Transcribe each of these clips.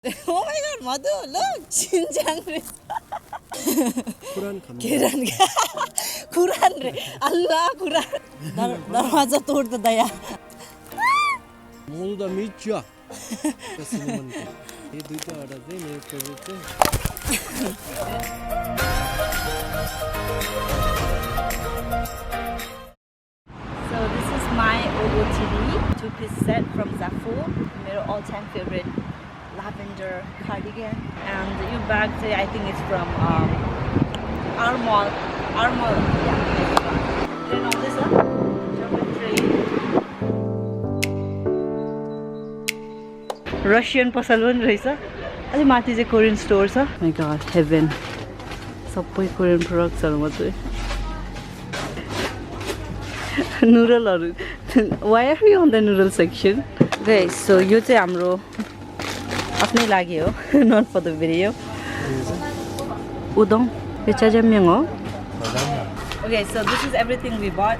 Oh my god, Madhu, look! Xinjiang re. Quran re. Allah, Quran. Darwaza tod the daya. Mulda micha. Cinnamon. Ye duita order de mere favorite So this is my OOTD two-piece set from Zaful. My all-time favorite lavender cardigan. And your bag today, I think it's from Armol. Yeah. Then all this up. Russian पसल पनि रहेछ अलि माथि चाहिँ Korean store छ my God heaven सबै Korean प्रोडक्ट्सहरु मात्रै नूडलहरु why are we on the noodle section okay so यो चाहिँ हाम्रो आफ्नै लागि हो not for the video udon यो jjajangmyeon हो okay so this is everything we bought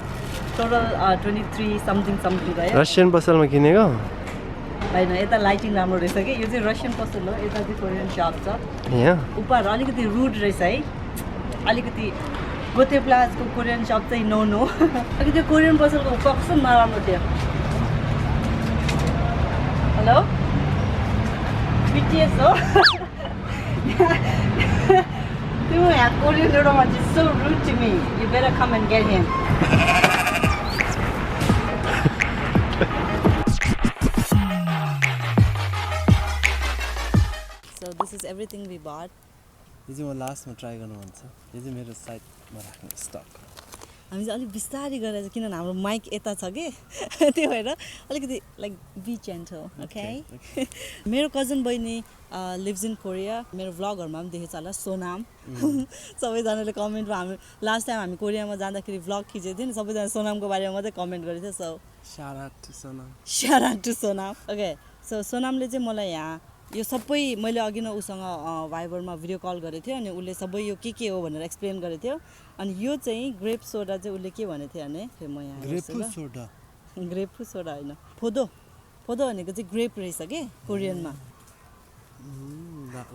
total 23 something right Russian पसलमा किनेको हैन यता लाइटिङ राम्रो रहेछ के यो चाहिँ रसियन पसल हो यता चाहिँ कोरियन शप छ यहाँ उपर अलिकति रुड रहेछ है अलिकति गोते प्लाजको कोरियन शप चाहिँ नो अलिकति त्यो कोरियन पसलको उपर कस्तो नराम्रो थियो हेलो BTS हो त्यो यहाँ कोरियन एउटा मान्छे so rude to me you better come and get him So this is everything we bought. यो चाहिँ म लास्टमा ट्राई गर्नु मन छ यो चाहिँ मेरो साइडमा राख्नु स्टक हामी चाहिँ अलिक बिस्तारै गरेर किनभने हाम्रो माइक यता छ के त्यो भएर अलिकति लाइक बी जेन्टल ओके मेरो कजन बहिनी लिभ्स इन कोरिया मेरो भ्लगहरुमा पनि देखेछ होला सोनाम सबैजनाले कमेन्टमा हामी लास्ट टाइम हामी कोरियामा जाँदाखेरि भ्लग खिचेको थियो नि सबैजना सोनामको बारेमा मात्रै कमेन्ट गरेको थियो so shout out to Sonam okay so सोनामले चाहिँ मलाई यहाँ यो सबै मैले अघि नै उसँग भाइबरमा भिडियो कल गरेको थिएँ अनि उले सबै यो के हो भनेर एक्सप्लेन गरेको थियो अनि यो चाहिँ ग्रेप सोडा चाहिँ उले के भनेको थियो भने फेरि म यहाँ ग्रेप सोडा हैन फोदो भनेको चाहिँ ग्रेप रहेछ के कोरियनमा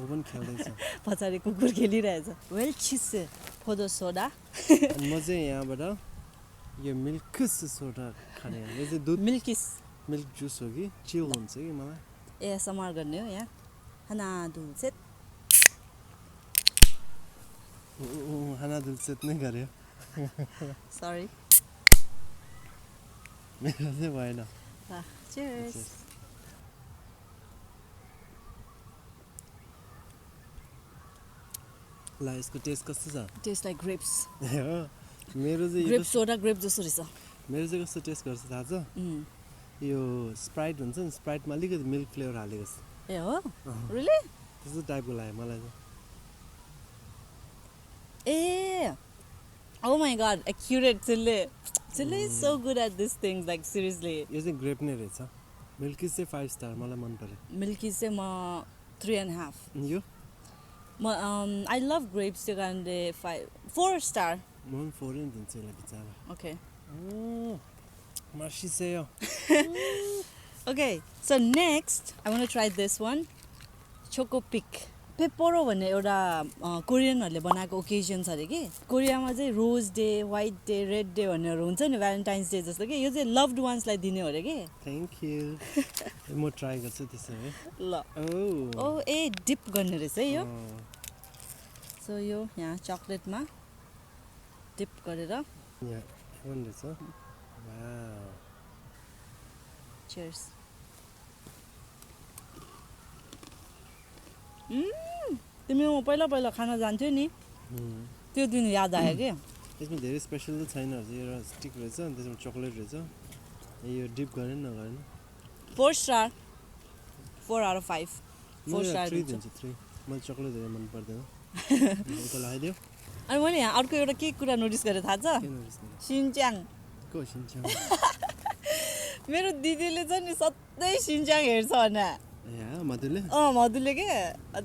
ओभन खेल्दैछ पछाडी कुकुर खेलिरहेछ वेल छिस फोदो सोडा अनि म चाहिँ यहाँबाट यो मिल्क सोडा खाने यो चाहिँ दुध मिल्क जुस हो कि चिल हुन्छ कि मलाई ASMR गर्ने हो यहाँ 하나 둘 셋 하나 둘 셋 नै गर्यो सरी मेरो चाहिँ भएन cheers ला यसको टेस्ट कस्तो छ टेस्ट लाइक ग्रेप्स मेरो चाहिँ ग्रेप सोडा ग्रेप जस्तो रहेछ मेरो चाहिँ कस्तो टेस्ट गर्छ थाहा छ यो स्प्राइट हुन्छ नि स्प्राइटमा अलिकति मिल्क फ्लेभर हालेको छ ए हो रियली त्यस्तो टाइपको लाग्यो मलाई चाहिँ ए ओ माय गॉड एक्युरेट चिल्ले is so good at this things like seriously यो चाहिँ ग्रेप नै रहेछ मिल्की चाहिँ 5 स्टार मलाई मन पर्यो मिल्की चाहिँ म 3.5 यो म आई लभ ग्रेप्स त्यो कारणले 4 स्टार म 4 नै दिन्छु यसलाई बिचारा okay Marchiseo. Okay, so next I want to try this one. Choco pick. Peporo भन्ने एउटा कोरियनहरुले बनाएको ओकेजन छ रे के कोरियामा चाहिँ rose day white day red day भन्नेहरु हुन्छ नि भ्यालेन्टाइन्स डे जस्तो के यो चाहिँ लभड वान्सलाई दिने हो रे के थ्यांक यू म ट्राई गर्छु त्यसो भए ल ओ ए डिप गर्ने रहेछ है यो सो यो यहाँ चकलेटमा डिप गरेर यहाँ वन रहेछ Wow. Cheers. तिमी म पहिला खाना जान्थ्यो नि त्यो दिन याद आयो के यसमा धेरै स्पेशल त छैन यो स्टिक रहेछ अनि त्यसमा चकलेट रहेछ यो डिप गरेन नगरेन 4 स्टार 4 out of 5 4 स्टार 3 दिन्छु 3 मलाई चकलेट धेरै मन पर्दैन उता लगाइदियो अनि मैले यहाँ अर्को एउटा के कुरा नोटिस गरे थाहा छ सिन्च्याङ को सिन्च्याङ मेरो दिदीले चाहिँ नि सधैँ सिन्च्याङ हेर्छ भने मधुले मधुले के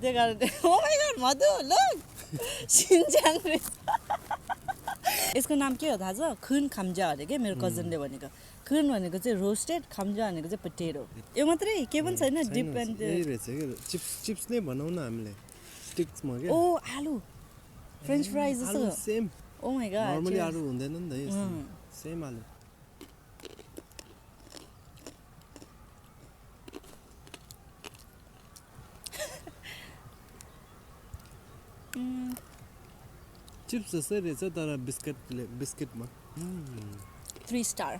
त्यो कारण oh my god Madhu look सिन्च्याङ यसको नाम के हो थाहा छ खुन खाम्जा अरे के मेरो कजनले भनेको खुन भनेको चाहिँ रोस्टेड खाम्जा भनेको चाहिँ पोटेटो यो मात्रै के पनि छैन डिप एन्ड चिप्स चिप्स नै बनाउ न हामीले स्टिक्समा के ओ आलु फ्रेन्च फ्राइज जस्तो same oh my god normally आलु हुँदैन नि त यस्तो सेम आलु चिप्स जस्तै रहेछ तर बिस्किटमा 3 star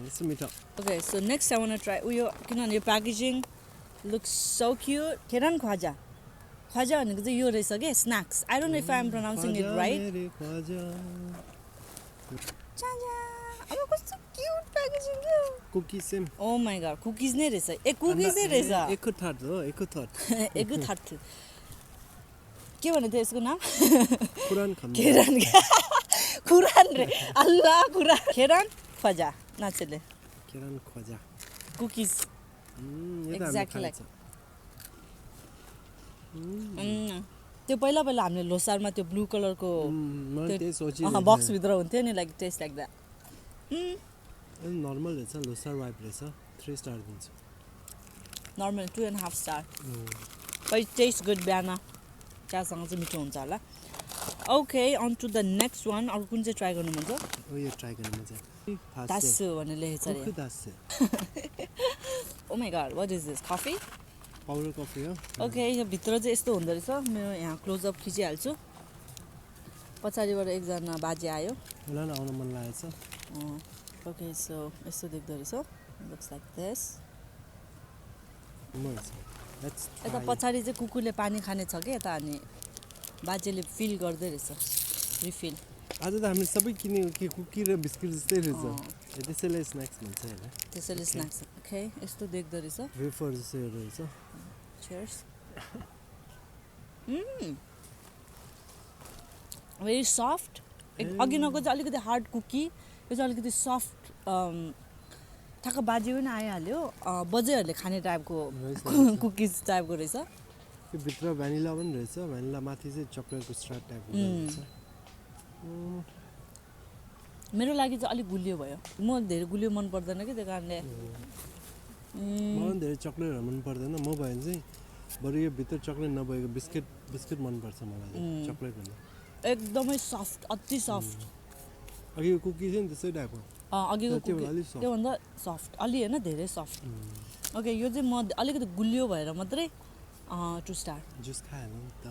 It's meat. Okay, so next I want to try your packaging looks so cute. Keran khwaja. Khwaja भनेको चाहिँ यो रहेछ के snacks. I don't know if I am pronouncing it right. Chaja. अब कस्तो cute packaging के Cookies same. Oh my god, cookies नै रहेछ. ए cookies नै रहेछ. एकको थर्ड हो एकको थर्ड. एकको थर्ड. के भन्नु थियो यसको नाम? कुरान खाम्जा. केरान. कुरान रे. अल्लाह कुरान. केरान खजा नाचेले केरान खजा कुकीज एक्ज्याक्टली लाइक त्यो पहिला हामीले लोसारमा त्यो ब्लू कलरको बक्स भित्र हुन्थ्यो नि like taste like that normal रहेछ लोसार वाइप रहेछ 3 स्टार दिन्छु normal 2.5 star but taste good बिहान चासँग चाहिँ मिठो हुन्छ होला okay on to the next one अरु कुन चाहिँ ट्राई गर्नु मन छ ओ यो ट्राई गर्नु मन छ दासु भनेर लेखेछ रे दासु oh my god what is this coffee powder coffee हो ओके यो भित्र चाहिँ यस्तो हुँदो रहेछ म यहाँ क्लोज अप खिचिहाल्छु पछाडिबाट एकजना बाजे आयो मलाई आउन मन लागेछ ओके सो यस्तो देख्दो रहेछ लुक्स लाइक दिस यता पछाडि चाहिँ कुकुरले पानी खाने छ के यता अनि बाजेले फिल गर्दै रहेछ रिफिल आज त हामीले सबै किन्यौ के कुकी र बिस्किट जस्तै रहेछ त्यसैले स्न्याक्स भन्छ हैन त्यसैले स्न्याक्स ओके यस्तो देख्दो रहेछ वेफर जस्तै रहेछ चियर्स भेरी सफ्ट अघि नको चाहिँ अलिकति हार्ड कुकी यो चाहिँ अलिकति सफ्ट ठ्याक्क बाजे पनि आइहाल्यो बजेहरूले खाने टाइपको कुकिज टाइपको रहेछ यो भित्र भ्यानिला पनि रहेछ भ्यानिला माथि चाहिँ चकलेटको स्ट्राप टाइपको रहेछ मेरो लागि चाहिँ अलिक गुलियो भयो म धेरै गुलियो मन पर्दैन कि त्यो कारणले मलाई धेरै चकलेटहरू मन पर्दैन म भयो भने चाहिँ बरु यो भित्र चकलेट नभएको बिस्किट मन पर्छ मलाई चकलेट भन्दा एकदमै सफ्ट अति सफ्ट अघिको कुकी चाहिँ त्यसै टाइपको अघिको त्योभन्दा सफ्ट अलि होइन धेरै सफ्ट ओके यो चाहिँ म अलिकति गुलियो भएर मात्रै 2 स्टार जुस खाएन नि त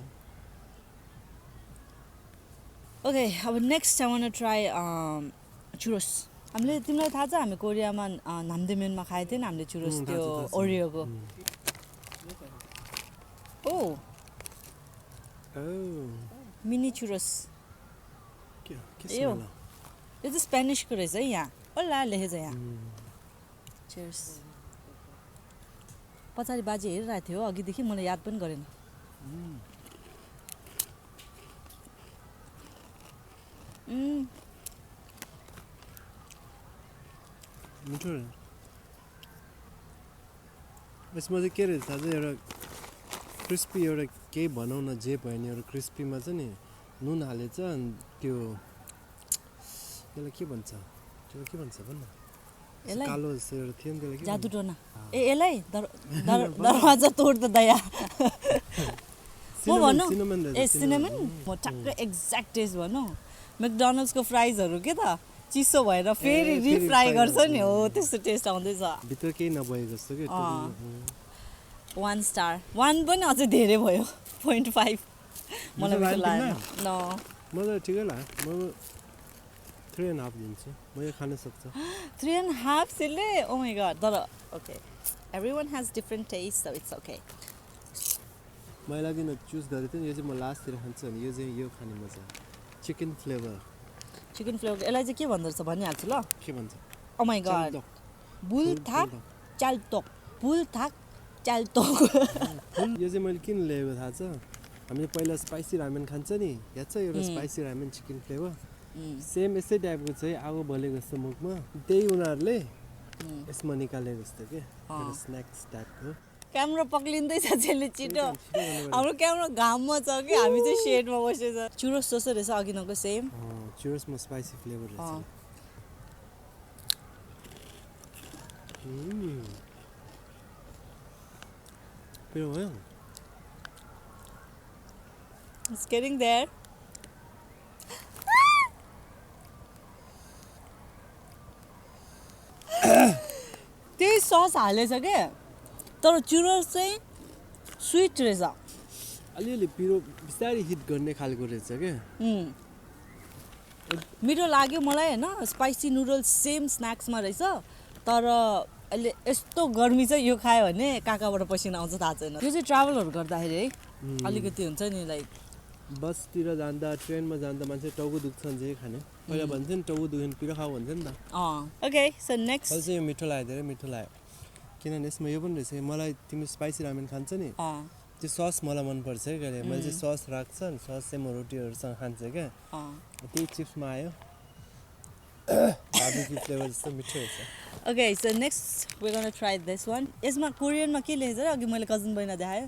ओके अब next I want to try churros हामीले तिमीलाई थाहा छ हामी कोरियामा नामदेमेनमा खाएको थियौँ नि हामीले चुरोस त्यो ओरियोको ओ मिनी चुरोस यो चाहिँ स्पेनिसको रहेछ है यहाँ ओला लेखेछ यहाँ चियर्स पछाडि बाजे हेरिरहेको थियो अघिदेखि मलाई याद पनि गरेन मिठो यसमा चाहिँ के रहेछ थाहा छ एउटा क्रिस्पी एउटा केही भनौँ न जे भयो नि एउटा क्रिस्पीमा चाहिँ नि नुन हालेछ अनि त्यो त्यसलाई के भन्छ भन्न कालो जस्तो एउटा थियो नि त्यसलाई जादु टोना ए यसलाई दरवाजा तोड त दया म भन्नु ए सिनेमन म ठ्याक्कै एक्ज्याक्ट टेस्ट भनौँ म्याकडोनल्ड्सको फ्राइजहरू के त चिसो भएर फेरि रिफ्राई गर्छ नि हो त्यस्तो टेस्ट आउँदैछ भित्र केही नभएको जस्तो के 1 स्टार 1 पनि अझै धेरै भयो 0.5 मलाई मिठो लाग्यो न मलाई ठिकै लाग्यो म 3.5 दिन्छु म यो खान सक्छ 3.5 सिले ओ माय गॉड तर okay everyone has different taste so it's okay मलाई लागि न चुज गरेको थिएँ यो चाहिँ म लास्टतिर खान्छु अनि यो चाहिँ यो खाने मजा चिकन फ्लेभर यसलाई चाहिँ के भन्दो रहेछ भनिहाल्छु ल के भन्छ ओ माय गॉड बुलथाक चालतोक बुलथाक चालतोक यो चाहिँ मैले किन ल्याएको थाहा छ हामीले पहिला स्पाइसी रामेन खान्छ नि याद छ एउटा spicy ramen chicken flavour same यस्तै टाइपको चाहिँ आगो बलेको जस्तो मुखमा त्यही उनीहरूले यसमा निकाले जस्तो के स्न्याक्स टाइपको क्यामेरा पक्लिँदैछ त्यसले छिटो हाम्रो क्यामेरा घाममा छ कि हामी चाहिँ सेडमा बसेछ चुरोस जस्तो रहेछ अघि नको सेम चुरोसमा स्पाइसी फ्लेभर रहेछ Pero well. It's getting there. त्यही सस हालेछ के तर चुरोस चाहिँ स्विट रहेछ अलिअलि पिरो बिस्तारै हिट गर्ने खालको रहेछ के मिठो लाग्यो मलाई हैन स्पाइसी नुडल्स सेम स्न्याक्समा रहेछ तर अहिले यस्तो गर्मी चाहिँ यो खायो भने काकाबाट पसिना आउँछ थाहा छैन यो चाहिँ ट्राभलहरु गर्दाखेरि है अलिकति हुन्छ नि लाइक बसतिर जाँदा ट्रेनमा जाँदा मान्छे टाउको दुख्छ जे खाने पहिला भन्छ नि टाउको दुख्यो भने पिरो खाऊ भन्छ नि त ओके सो नेक्स्ट अहिले चाहिँ यो मिठो लाग्यो धेरै मिठो लाग्यो किनभने यसमा यो पनि रहेछ मलाई तिमी स्पाइसी रामेन खान्छ नि त्यो सस मलाई मनपर्छ है कहिले मैले चाहिँ सस राख्छ नि सस चाहिँ म रोटीहरूसँग खान्छ क्या त्यही चिप्समा आयो बार्बिक्यू फ्लेभर जस्तो मिठो रहेछ okay so next we gonna try this one यसमा कोरियनमा के लेखेछ र अघि मैले कजन बहिनी देखायो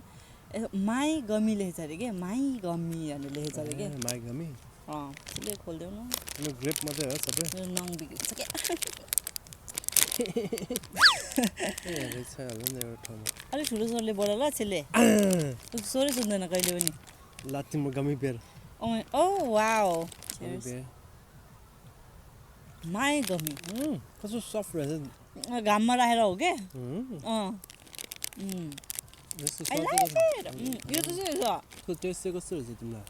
माई गमी लेखेछ अरे के माई गमी भनेर लेखेछ अरे के माई गमी ले खोल्देऊ न यो ग्रेप मात्रै हो सबै मेरो नङ बिग्रिन्छ के अलिक ठुलो स्वरले बोल ल छेले स्वरै सुन्दैन कहिले पनि लात्ती म गमी बेर ओ वाओ माई गमी कस्तो सफ्ट रहेछ घाममा राखेर हो के यो चाहिँ टेस्ट चाहिँ कस्तो रहेछ तिमीलाई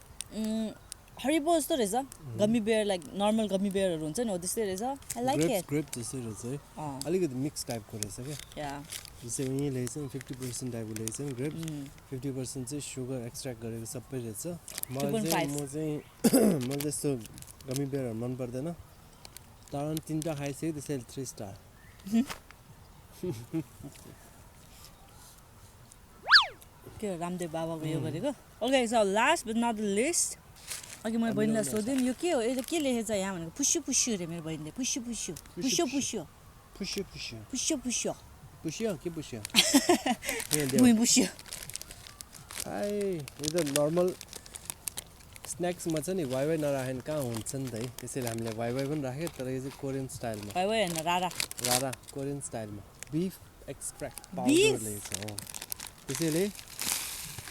हरिबो जस्तो रहेछ गमी बेयर लाइक नर्मल गमी बेयरहरू हुन्छ नि हो त्यस्तै रहेछ आई लाइक इट ग्रेप जस्तै रहेछ है अलिकति मिक्स टाइपको रहेछ क्या जस्तै यहीँ लेखेछ नि 50% टाइपको लेखेछ नि ग्रेप 50% चाहिँ सुगर एक्सट्र्याक्ट गरेको सबै रहेछ मलाई चाहिँ यस्तो गमी बेयरहरू मन पर्दैन तर 3टा खाइसक्यो त्यसैले 3 स्टार के रामदेव बाबाको यो गरेको okay so last but not the least अघि मैले बहिनीलाई सोधेँ यो के हो यो के लेखेछ यहाँ भनेको पुस्यो पुस्यो अरे मेरो बहिनीले पुस्यो पुस्यो पुस्यो पुस्यो पुस्यो पुस्यो पुस्यो पुस्यो पुस्यो के पुस्यो भुइँ पुस्यो यो त नर्मल स्न्याक्समा चाहिँ नि वाइ नराखेन कहाँ हुन्छ नि त है त्यसैले हामीले वाइ पनि राख्यो तर यो चाहिँ कोरियन स्टाइलमा वाइ हैन रारा कोरियन स्टाइलमा बिफ एक्सट्र्याक्ट पाउडर लेखेछ हो त्यसैले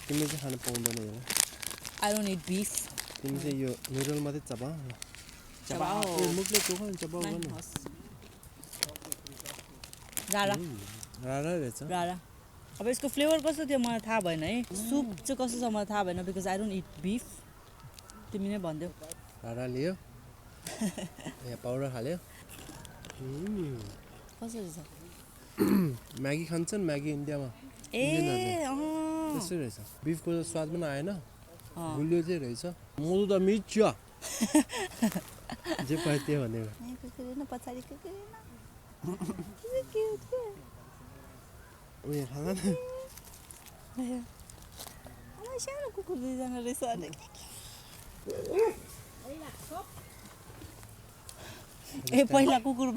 तिमीले चाहिँ खानु पाउँदैन यो आई डोन्ट इट बिफ तिमी चाहिँ यो नुडल मात्रै चबाऊ मुखले चोखा चबाऊ गर्नु रारा रहेछ रारा अब यसको फ्लेभर कस्तो थियो मलाई थाहा भएन है सुप चाहिँ कस्तो छ मलाई थाहा भएन because I don't it beef तिमी नै भन्देऊ रारा लियो यहाँ पाउडर हाल्यो कस्तो रहेछ म्यागी खान्छन् म्यागी इन्डियामा त्यस्तै रहेछ बिफको स्वाद पनि आएन गुलियो चाहिँ रहेछ मुलु त मिच्यो जे पायो त्यो भनेको उयो खाना न सानो कुकुर दुईजना रहेछ ए पहिला कुकुर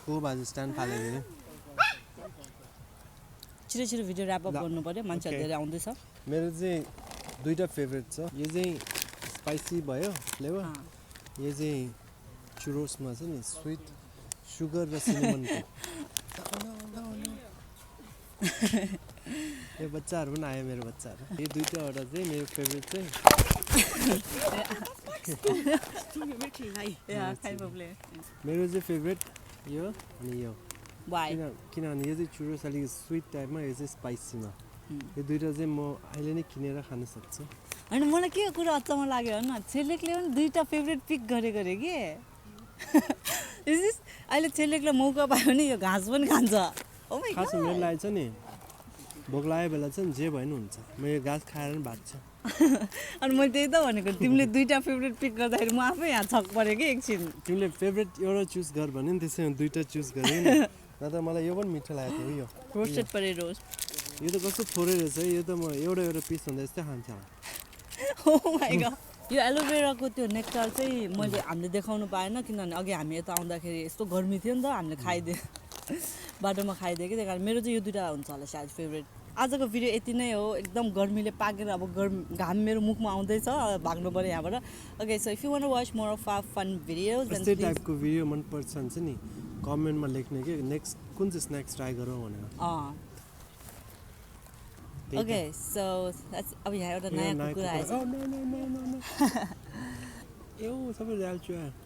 को बाजु स्ट्यान्ड फालेको छिटो भिडियो ऱ्याप अप गर्नु पर्यो मान्छेहरू धेरै आउँदैछ मेरो चाहिँ 2टा फेभरेट छ यो चाहिँ स्पाइसी भयो फ्लेभर यो चाहिँ चुरोसमा छ नि स्विट सुगर र सिनेमनको यो बच्चाहरू पनि आयो मेरो बच्चाहरू यो 2टावटा चाहिँ मेरो फेभरेट चाहिँ मेरो चाहिँ फेभरेट यो अनि यो किनभने यो चाहिँ चुरोस अलिक स्विट टाइपमा यो चाहिँ स्पाइसीमा यो 2टा चाहिँ म अहिले नै किनेर खान सक्छु होइन मलाई के कुरा अचम्म लाग्यो होइन छेलेकले पनि 2टा फेभरेट पिक गरेको अरे के अहिले छेलेकलाई मौका पायो भने यो घाँस पनि खान्छ खास मेरो लागि छ नि भोक लागेको बेला चाहिँ जे भयो नि हुन्छ म यो घाँस खाएर पनि भाग्छ अनि मैले त्यही त भनेको तिमीले 2टा फेभरेट पिक गर्दाखेरि म आफै यहाँ छक परेँ कि एकछिन तिमीले फेभरेट एउटा चुज गर भने नि त्यसैमा 2टा चुज गरेँ नि नत्र मलाई यो पनि मिठो लागेको थियो यो रोस्टेड परे रोस्ट यो त कस्तो थोरै रहेछ यो त म एउटा पिस भन्दा यस्तै खान्छ ओ माय गॉड यो एलोभेराको त्यो नेक्टार चाहिँ मैले हामीले देखाउनु पाएन किनभने अघि हामी यता आउँदाखेरि यस्तो गर्मी थियो नि त हामीले खाइदियो बाटोमा खाइदिएँ कि त्यही कारण मेरो चाहिँ यो दुइटा हुन्छ होला सायद फेभरेट आजको भिडियो यति नै हो एकदम गर्मीले पाकेर अब घाम मेरो मुखमा आउँदैछ भाग्नु पऱ्यो यहाँबाट okay so if you want to watch more of fun videos यस्तै टाइपको भिडियो मन पर्छ भने चाहिँ नि कमेन्टमा लेख्ने कि नेक्स्ट कुन चाहिँ स्न्याक्स ट्राई गरौँ भनेर ओके सो अब यहाँ एउटा नयाँ कुकुर आएछ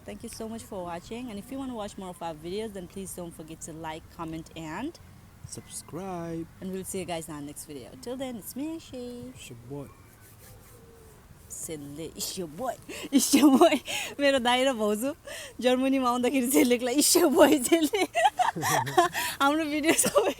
Thank you so much for watching and if you want to watch more of our videos then please don't forget to like, comment and subscribe and we'll see you guys in our next video. Till then it's me She. It's your boy. Selle, it's your boy. It's your boy. मेरो दाइ र भाउजू जर्मनीमा आउँदाखेरि चाहिँ लेख्ला it's your boy चाहिँ हाम्रो video सबै